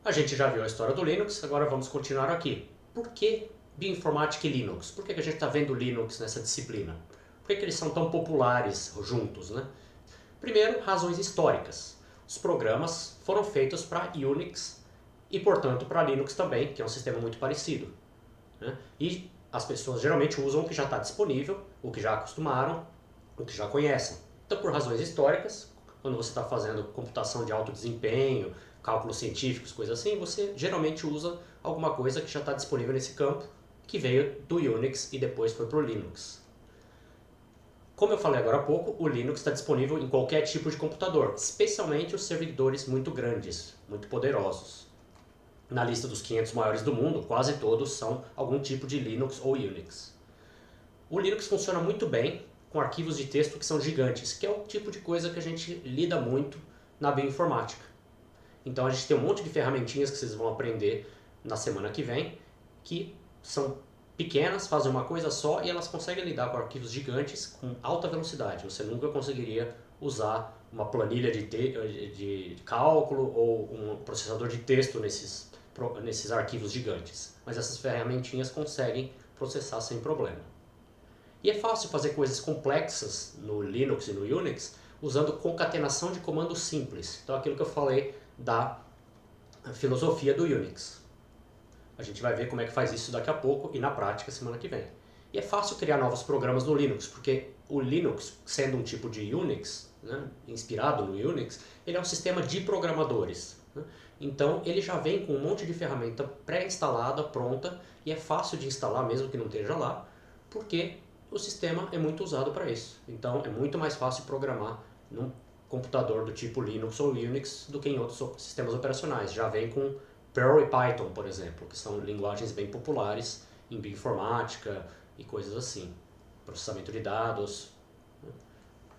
A gente já viu a história do Linux, agora vamos continuar aqui. Por que bioinformática e Linux? Por que a gente está vendo Linux nessa disciplina? Por que eles são tão populares juntos, né? Primeiro, razões históricas. Os programas foram feitos para Unix e, portanto, para Linux também, que é um sistema muito parecido, né? E as pessoas geralmente usam o que já está disponível, o que já acostumaram, o que já conhecem. Então, por razões históricas, quando você está fazendo computação de alto desempenho, cálculos científicos, coisas assim, você geralmente usa alguma coisa que já está disponível nesse campo, que veio do Unix e depois foi para o Linux. Como eu falei agora há pouco, o Linux está disponível em qualquer tipo de computador, especialmente os servidores muito grandes, muito poderosos. Na lista dos 500 maiores do mundo, quase todos são algum tipo de Linux ou Unix. O Linux funciona muito bem com arquivos de texto que são gigantes, que é o tipo de coisa que a gente lida muito na bioinformática. Então a gente tem um monte de ferramentinhas que vocês vão aprender na semana que vem, que são pequenas, fazem uma coisa só e elas conseguem lidar com arquivos gigantes com alta velocidade. Você nunca conseguiria usar uma planilha de cálculo ou um processador de texto nesses arquivos gigantes. Mas essas ferramentinhas conseguem processar sem problema. E é fácil fazer coisas complexas no Linux e no Unix usando concatenação de comandos simples. Então aquilo que eu falei da filosofia do Unix. A gente vai ver como é que faz isso daqui a pouco e na prática semana que vem. E é fácil criar novos programas no Linux, porque o Linux, sendo um tipo de Unix, né, inspirado no Unix, ele é um sistema de programadores, né? Então ele já vem com um monte de ferramenta pré-instalada, pronta, e é fácil de instalar mesmo que não esteja lá, porque o sistema é muito usado para isso. Então é muito mais fácil programar num computador do tipo Linux ou Unix do que em outros sistemas operacionais. Já vem com Perl e Python, por exemplo, que são linguagens bem populares em bioinformática e coisas assim. Processamento de dados, né?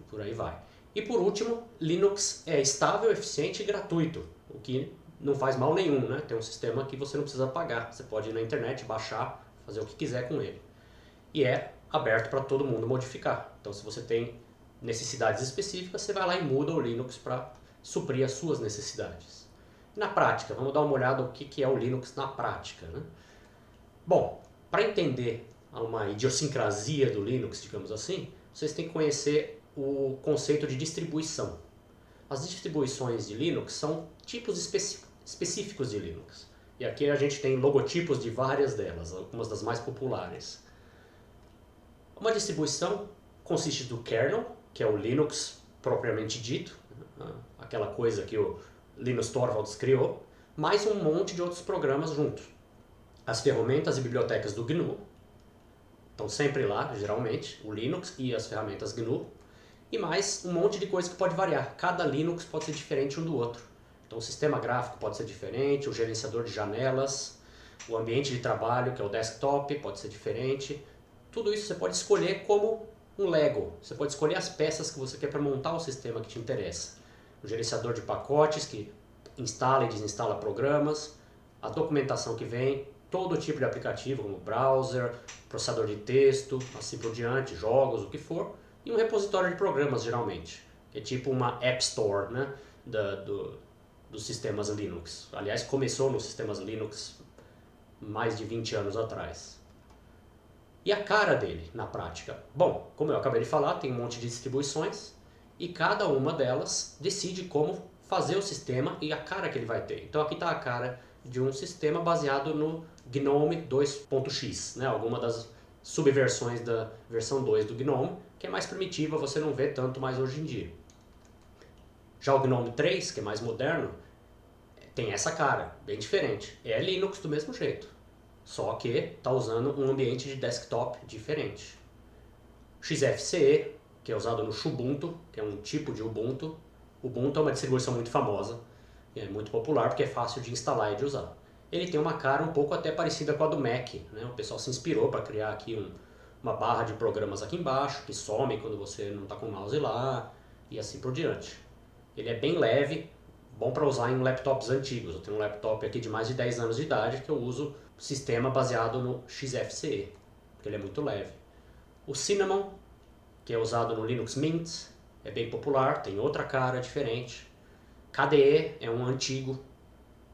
E por aí vai. E por último, Linux é estável, eficiente e gratuito, o que não faz mal nenhum, né? Tem um sistema que você não precisa pagar. Você pode ir na internet, baixar, fazer o que quiser com ele. E é aberto para todo mundo modificar. Então, se você tem necessidades específicas, você vai lá e muda o Linux para suprir as suas necessidades. Na prática, vamos dar uma olhada no que é o Linux na prática, né? Bom, para entender uma idiosincrasia do Linux, digamos assim, vocês têm que conhecer o conceito de distribuição. As distribuições de Linux são tipos específicos de Linux. E aqui a gente tem logotipos de várias delas, algumas das mais populares. Uma distribuição consiste do kernel, que é o Linux propriamente dito, aquela coisa que o Linus Torvalds criou, mais um monte de outros programas junto. As ferramentas e bibliotecas do GNU estão sempre lá, geralmente, o Linux e as ferramentas GNU, e mais um monte de coisa que pode variar. Cada Linux pode ser diferente um do outro. Então o sistema gráfico pode ser diferente, o gerenciador de janelas, o ambiente de trabalho, que é o desktop, pode ser diferente. Tudo isso você pode escolher como um Lego. Você pode escolher as peças que você quer para montar o sistema que te interessa. O gerenciador de pacotes que instala e desinstala programas, a documentação que vem, todo tipo de aplicativo, como browser, processador de texto, assim por diante, jogos, o que for, e um repositório de programas, geralmente, que é tipo uma App Store, né, dos sistemas Linux. Aliás, começou nos sistemas Linux mais de 20 anos atrás. E a cara dele, na prática? Bom, como eu acabei de falar, tem um monte de distribuições e cada uma delas decide como fazer o sistema e a cara que ele vai ter. Então aqui está a cara de um sistema baseado no GNOME 2.x, né? Alguma das subversões da versão 2 do GNOME, que é mais primitiva, você não vê tanto mais hoje em dia. Já o GNOME 3, que é mais moderno, tem essa cara, bem diferente. É Linux do mesmo jeito, só que está usando um ambiente de desktop diferente. XFCE, que é usado no Xubuntu, que é um tipo de Ubuntu. Ubuntu é uma distribuição muito famosa, é muito popular porque é fácil de instalar e de usar. Ele tem uma cara um pouco até parecida com a do Mac, né? O pessoal se inspirou para criar aqui uma barra de programas aqui embaixo, que some quando você não está com o mouse lá, e assim por diante. Ele é bem leve, bom para usar em laptops antigos. Eu tenho um laptop aqui de mais de 10 anos de idade que eu uso sistema baseado no XFCE, porque ele é muito leve. O Cinnamon, que é usado no Linux Mint, é bem popular, tem outra cara diferente. KDE é um antigo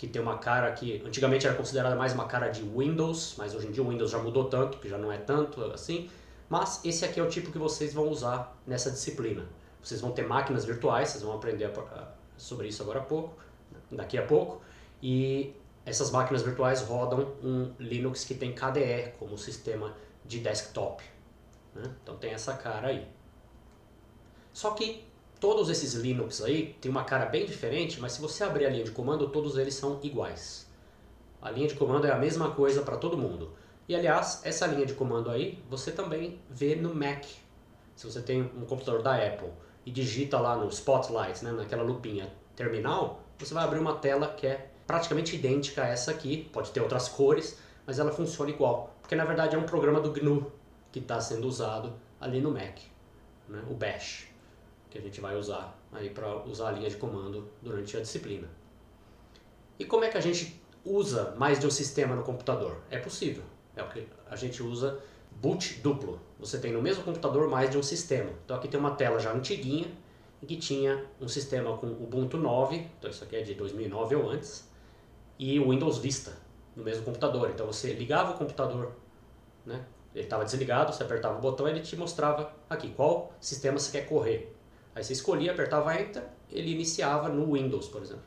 que tem uma cara que antigamente era considerada mais uma cara de Windows, mas hoje em dia o Windows já mudou tanto, que já não é tanto assim. Mas esse aqui é o tipo que vocês vão usar nessa disciplina. Vocês vão ter máquinas virtuais, vocês vão aprender sobre isso agora daqui a pouco. E essas máquinas virtuais rodam um Linux que tem KDE como sistema de desktop, né? Então tem essa cara aí. Só que todos esses Linux aí tem uma cara bem diferente, mas se você abrir a linha de comando, todos eles são iguais. A linha de comando é a mesma coisa para todo mundo. E aliás, essa linha de comando aí, você também vê no Mac. Se você tem um computador da Apple e digita lá no Spotlight, né, naquela lupinha terminal, você vai abrir uma tela que é praticamente idêntica a essa aqui, pode ter outras cores, mas ela funciona igual. Porque na verdade é um programa do GNU que está sendo usado ali no Mac, né, o Bash, que a gente vai usar aí para usar a linha de comando durante a disciplina. E como é que a gente usa mais de um sistema no computador? É possível. É o que a gente usa boot duplo. Você tem no mesmo computador mais de um sistema. Então aqui tem uma tela já antiguinha, em que tinha um sistema com Ubuntu 9, então isso aqui é de 2009 ou antes, e o Windows Vista no mesmo computador. Então você ligava o computador, né? Ele estava desligado, você apertava o botão e ele te mostrava aqui qual sistema você quer correr. Aí você escolhia, apertava Enter, ele iniciava no Windows, por exemplo.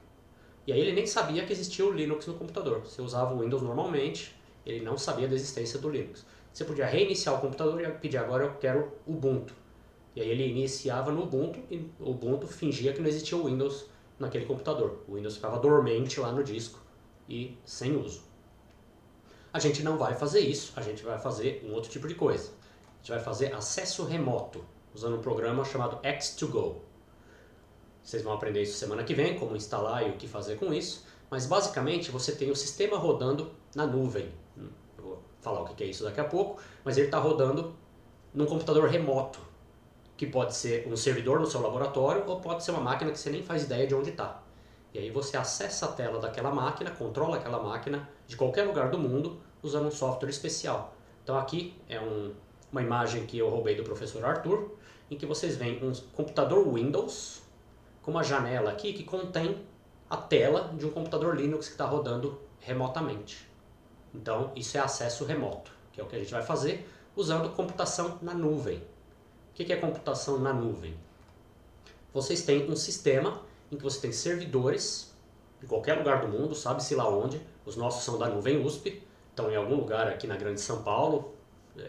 E aí ele nem sabia que existia o Linux no computador. Você usava o Windows normalmente, ele não sabia da existência do Linux. Você podia reiniciar o computador e pedir agora eu quero Ubuntu. E aí ele iniciava no Ubuntu e o Ubuntu fingia que não existia o Windows naquele computador. O Windows ficava dormente lá no disco e sem uso. A gente não vai fazer isso, a gente vai fazer um outro tipo de coisa. A gente vai fazer acesso remoto, usando um programa chamado X2Go. Vocês vão aprender isso semana que vem, como instalar e o que fazer com isso. Mas basicamente você tem o sistema rodando na nuvem. Eu vou falar o que é isso daqui a pouco, mas ele está rodando num computador remoto, que pode ser um servidor no seu laboratório ou pode ser uma máquina que você nem faz ideia de onde está. E aí você acessa a tela daquela máquina, controla aquela máquina de qualquer lugar do mundo usando um software especial. Então aqui é uma imagem que eu roubei do professor Arthur, em que vocês veem um computador Windows com uma janela aqui que contém a tela de um computador Linux que está rodando remotamente. Então isso é acesso remoto, que é o que a gente vai fazer usando computação na nuvem. O que é computação na nuvem? Vocês têm um sistema em que você tem servidores em qualquer lugar do mundo, sabe-se lá onde. Os nossos são da nuvem USP, estão em algum lugar aqui na Grande São Paulo,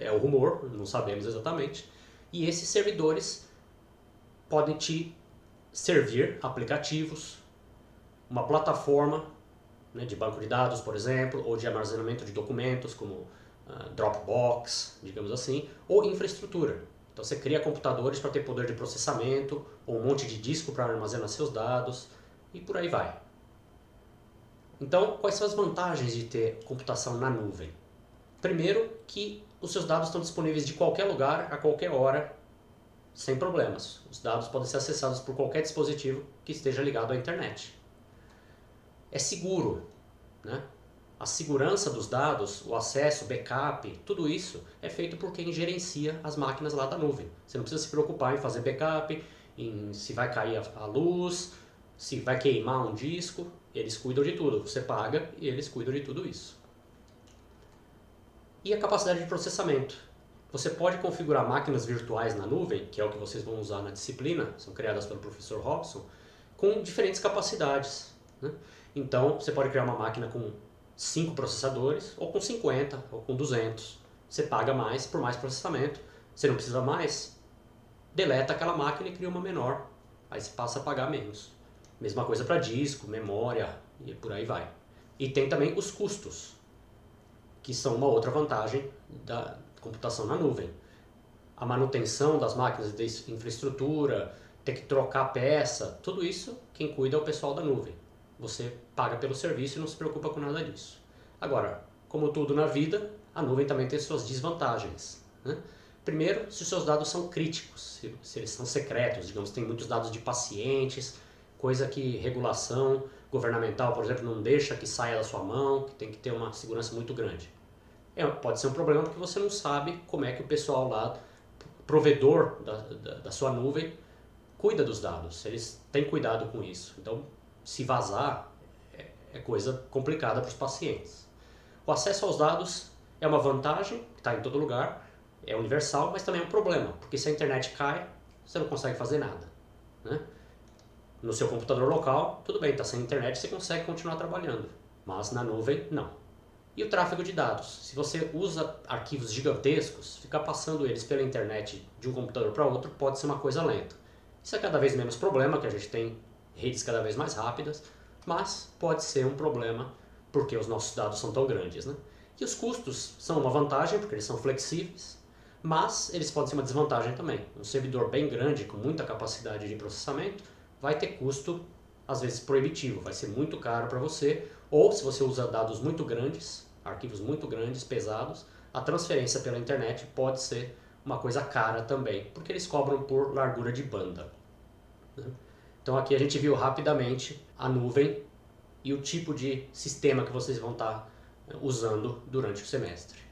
é o rumor, não sabemos exatamente. E esses servidores podem te servir aplicativos, uma plataforma, né, de banco de dados, por exemplo, ou de armazenamento de documentos, como Dropbox, digamos assim, ou infraestrutura. Então você cria computadores para ter poder de processamento, ou um monte de disco para armazenar seus dados, e por aí vai. Então, quais são as vantagens de ter computação na nuvem? Primeiro, que os seus dados estão disponíveis de qualquer lugar, a qualquer hora, sem problemas. Os dados podem ser acessados por qualquer dispositivo que esteja ligado à internet. É seguro, né? A segurança dos dados, o acesso, backup, tudo isso é feito por quem gerencia as máquinas lá da nuvem. Você não precisa se preocupar em fazer backup, em se vai cair a luz, se vai queimar um disco. Eles cuidam de tudo. Você paga e eles cuidam de tudo isso. E a capacidade de processamento. Você pode configurar máquinas virtuais na nuvem, que é o que vocês vão usar na disciplina, são criadas pelo professor Robson, com diferentes capacidades, né? Então, você pode criar uma máquina com 5 processadores, ou com 50, ou com 200. Você paga mais por mais processamento. Você não precisa mais, deleta aquela máquina e cria uma menor. Aí você passa a pagar menos. Mesma coisa para disco, memória e por aí vai. E tem também os custos, que são uma outra vantagem da computação na nuvem. A manutenção das máquinas de infraestrutura, ter que trocar peça, tudo isso quem cuida é o pessoal da nuvem. Você paga pelo serviço e não se preocupa com nada disso. Agora, como tudo na vida, a nuvem também tem suas desvantagens, né? Primeiro, se os seus dados são críticos, se eles são secretos, digamos, tem muitos dados de pacientes, coisa que regulação governamental, por exemplo, não deixa que saia da sua mão, que tem que ter uma segurança muito grande. Pode ser um problema porque você não sabe como é que o pessoal lá, provedor da sua nuvem, cuida dos dados, eles têm cuidado com isso. Então, se vazar, é coisa complicada para os pacientes. O acesso aos dados é uma vantagem, que está em todo lugar, é universal, mas também é um problema, porque se a internet cai, você não consegue fazer nada, né? No seu computador local, tudo bem, está sem internet, você consegue continuar trabalhando, mas na nuvem, não. E o tráfego de dados? Se você usa arquivos gigantescos, ficar passando eles pela internet de um computador para outro pode ser uma coisa lenta. Isso é cada vez menos problema, que a gente tem redes cada vez mais rápidas, mas pode ser um problema porque os nossos dados são tão grandes, né? E os custos são uma vantagem, porque eles são flexíveis, mas eles podem ser uma desvantagem também. Um servidor bem grande, com muita capacidade de processamento, vai ter custo, às vezes, proibitivo, vai ser muito caro para você, ou se você usa dados muito grandes, arquivos muito grandes, pesados, a transferência pela internet pode ser uma coisa cara também, porque eles cobram por largura de banda. Então aqui a gente viu rapidamente a nuvem e o tipo de sistema que vocês vão estar usando durante o semestre.